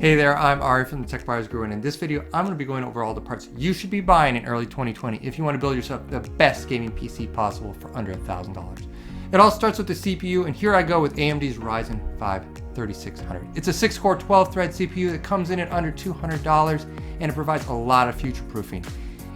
Hey there, I'm Ari from the Tech Buyers Guru, and in this video, I'm going to be going over all the parts you should be buying in early 2020 if you want to build yourself the best gaming PC possible for under $1,000. It all starts with the CPU, and here I go with AMD's Ryzen 5 3600. It's a 6-core, 12-thread CPU that comes in at under $200, and it provides a lot of future-proofing.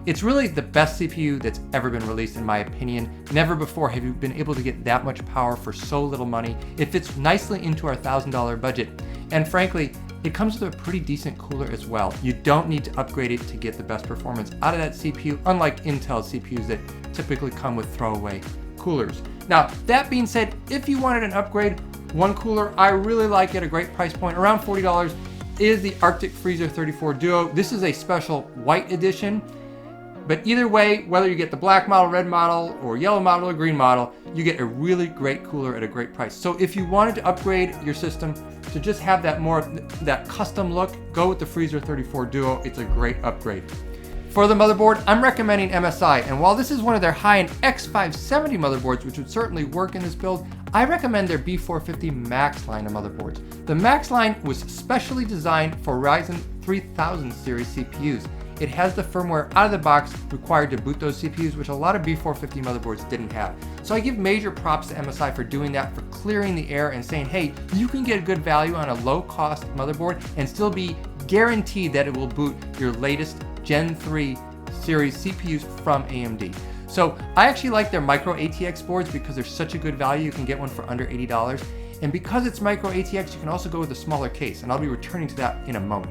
It's really the best CPU that's ever been released, in my opinion. Never before have you been able to get that much power for so little money. It fits nicely into our $1,000 budget, and frankly, it comes with a pretty decent cooler as well. You don't need to upgrade it to get the best performance out of that CPU, unlike Intel CPUs that typically come with throwaway coolers. Now, that being said, if you wanted an upgrade, one cooler I really like at a great price point, around $40, is the Arctic Freezer 34 Duo. This is a special white edition. But either way, whether you get the black model, red model, or yellow model, or green model, you get a really great cooler at a great price. So if you wanted to upgrade your system to just have that custom look, go with the Freezer 34 Duo. It's a great upgrade. For the motherboard, I'm recommending MSI, and while this is one of their high-end X570 motherboards, which would certainly work in this build, I recommend their B450 Max line of motherboards. The Max line was specially designed for Ryzen 3000 series CPUs. It has the firmware out of the box required to boot those CPUs, which a lot of B450 motherboards didn't have. So I give major props to MSI for doing that, for clearing the air and saying, hey, you can get good value on a low-cost motherboard and still be guaranteed that it will boot your latest Gen 3 series CPUs from AMD. So I actually like their micro ATX boards because they're such a good value. You can get one for under $80. And because it's micro ATX, you can also go with a smaller case, and I'll be returning to that in a moment.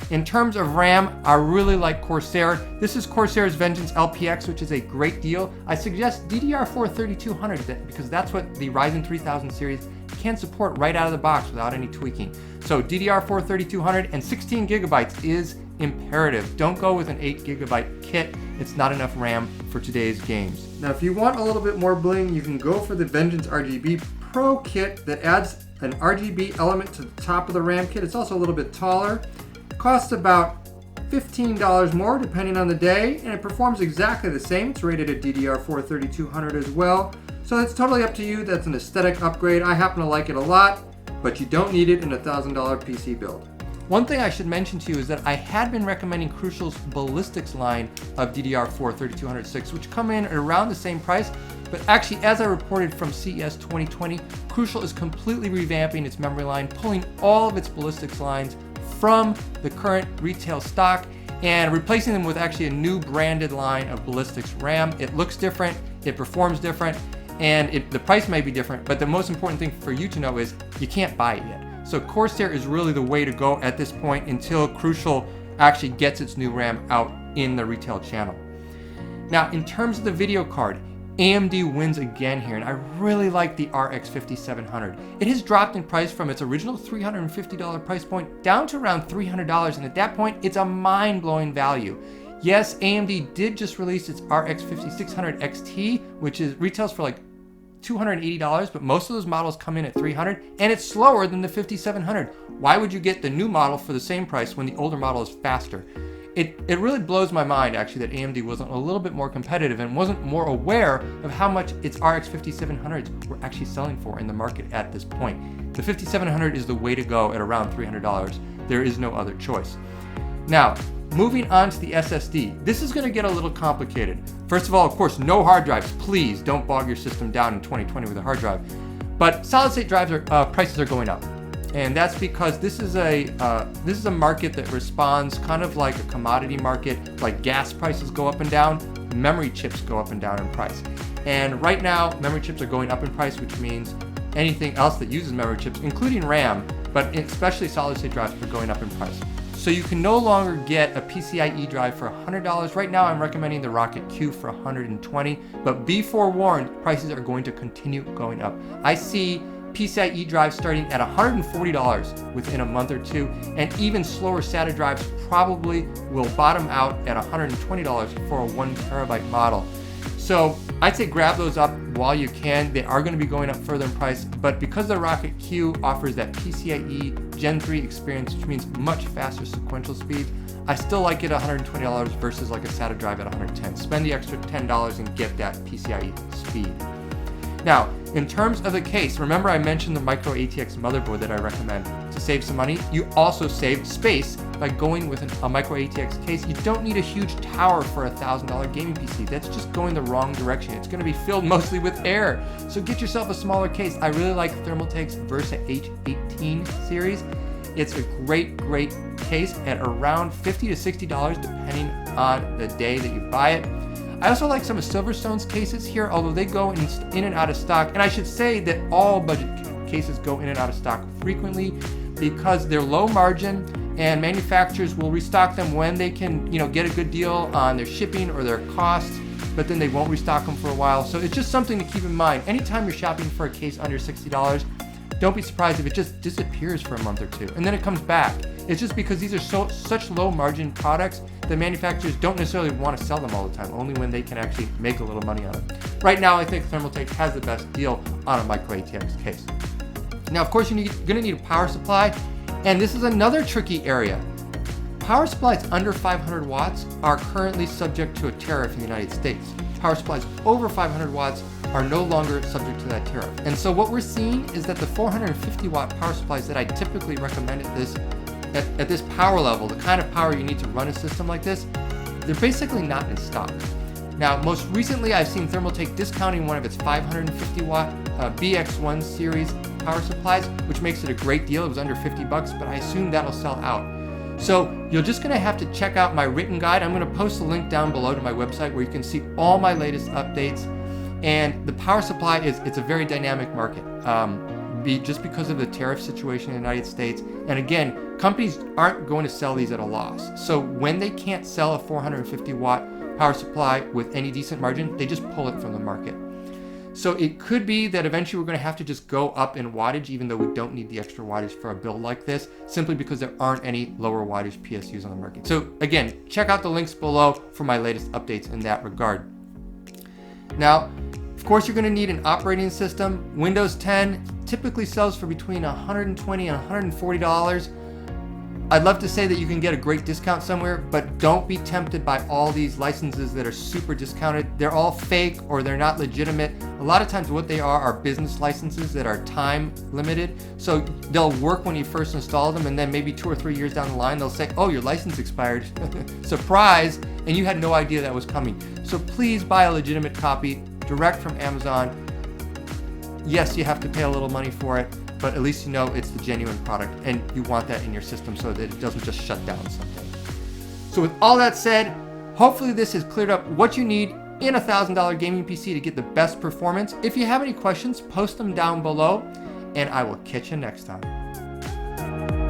In terms of RAM, I really like Corsair. This is Corsair's Vengeance LPX, which is a great deal. I suggest DDR4 3200 because that's what the Ryzen 3000 series can support right out of the box without any tweaking. So DDR4 3200 and 16 gigabytes is imperative. Don't go with an 8 gigabyte kit. It's not enough RAM for today's games. Now, if you want a little bit more bling, you can go for the Vengeance RGB Pro kit that adds an RGB element to the top of the RAM kit. It's also a little bit taller. Costs about $15 more depending on the day, and it performs exactly the same. It's rated at DDR4 3200 as well. So it's totally up to you. That's an aesthetic upgrade. I happen to like it a lot, but you don't need it in a $1,000 PC build. One thing I should mention to you is that I had been recommending Crucial's Ballistics line of DDR4 3206, which come in at around the same price, but actually, as I reported from CES 2020, Crucial is completely revamping its memory line, pulling all of its Ballistics lines from the current retail stock and replacing them with actually a new branded line of Ballistics RAM. It looks different, it performs different, and the price may be different, but the most important thing for you to know is you can't buy it yet. So Corsair is really the way to go at this point until Crucial actually gets its new RAM out in the retail channel. Now, in terms of the video card, AMD wins again here, and I really like the RX 5700. It has dropped in price from its original $350 price point down to around $300, and at that point, it's a mind-blowing value. Yes, AMD did just release its RX 5600 XT, which retails for like $280, but most of those models come in at $300, and it's slower than the 5700. Why would you get the new model for the same price when the older model is faster? It really blows my mind, actually, that AMD wasn't a little bit more competitive and wasn't more aware of how much its RX 5700s were actually selling for in the market at this point. The 5700 is the way to go at around $300. There is no other choice. Now, moving on to the SSD. This is going to get a little complicated. First of all, of course, no hard drives. Please don't bog your system down in 2020 with a hard drive. But solid-state drives prices are going up. And that's because this is a market that responds kind of like a commodity market. Like gas prices go up and down, memory chips go up and down in price. And right now, memory chips are going up in price, which means anything else that uses memory chips, including RAM, but especially solid-state drives, are going up in price. So you can no longer get a PCIe drive for $100. Right now, I'm recommending the Rocket Q for $120, but be forewarned, prices are going to continue going up. I see PCIe drives starting at $140 within a month or two, and even slower SATA drives probably will bottom out at $120 for a 1 terabyte model. So I'd say grab those up while you can. They are going to be going up further in price, but because the Rocket Q offers that PCIe Gen 3 experience, which means much faster sequential speed, I still like it at $120 versus like a SATA drive at $110. Spend the extra $10 and get that PCIe speed. Now, in terms of the case, remember I mentioned the micro ATX motherboard that I recommend to save some money. You also save space by going with a micro ATX case. You don't need a huge tower for a $1,000 gaming PC. That's just going the wrong direction. It's gonna be filled mostly with air. So get yourself a smaller case. I really like Thermaltake's Versa H18 series. It's a great case at around $50 to $60 depending on the day that you buy it. I also like some of Silverstone's cases here, although they go in and out of stock. And I should say that all budget cases go in and out of stock frequently because they're low margin and manufacturers will restock them when they can, get a good deal on their shipping or their costs, but then they won't restock them for a while. So it's just something to keep in mind. Anytime you're shopping for a case under $60, don't be surprised if it just disappears for a month or two and then it comes back. It's just because these are such low margin products that manufacturers don't necessarily want to sell them all the time, only when they can actually make a little money on it. Right now, I think Thermaltake has the best deal on a micro ATX case. Now, of course, you're gonna need a power supply, and this is another tricky area. Power supplies under 500 watts are currently subject to a tariff in the United States. Power supplies over 500 watts are no longer subject to that tariff. And so what we're seeing is that the 450 watt power supplies that I typically recommend at this power level, the kind of power you need to run a system like this, they're basically not in stock. Now, most recently, I've seen Thermaltake discounting one of its 550 watt BX1 series power supplies, which makes it a great deal. It was under 50 bucks, but I assume that'll sell out. So you're just gonna have to check out my written guide. I'm gonna post a link down below to my website where you can see all my latest updates. And the power supply it's a very dynamic market. Just because of the tariff situation in the United States. And again, companies aren't going to sell these at a loss. So when they can't sell a 450 watt power supply with any decent margin, they just pull it from the market. So it could be that eventually we're going to have to just go up in wattage, even though we don't need the extra wattage for a build like this, simply because there aren't any lower wattage PSUs on the market. So again, check out the links below for my latest updates in that regard. Now, of course, you're going to need an operating system. Windows 10 typically sells for between $120 and $140. I'd love to say that you can get a great discount somewhere, but don't be tempted by all these licenses that are super discounted. They're all fake or they're not legitimate. A lot of times what they are business licenses that are time limited. So they'll work when you first install them, and then maybe 2 or 3 years down the line, they'll say, oh, your license expired. Surprise, and you had no idea that was coming. So please buy a legitimate copy direct from Amazon. Yes, you have to pay a little money for it, but at least you know it's the genuine product and you want that in your system so that it doesn't just shut down someday. So with all that said, hopefully this has cleared up what you need in a $1,000 gaming PC to get the best performance. If you have any questions, post them down below and I will catch you next time.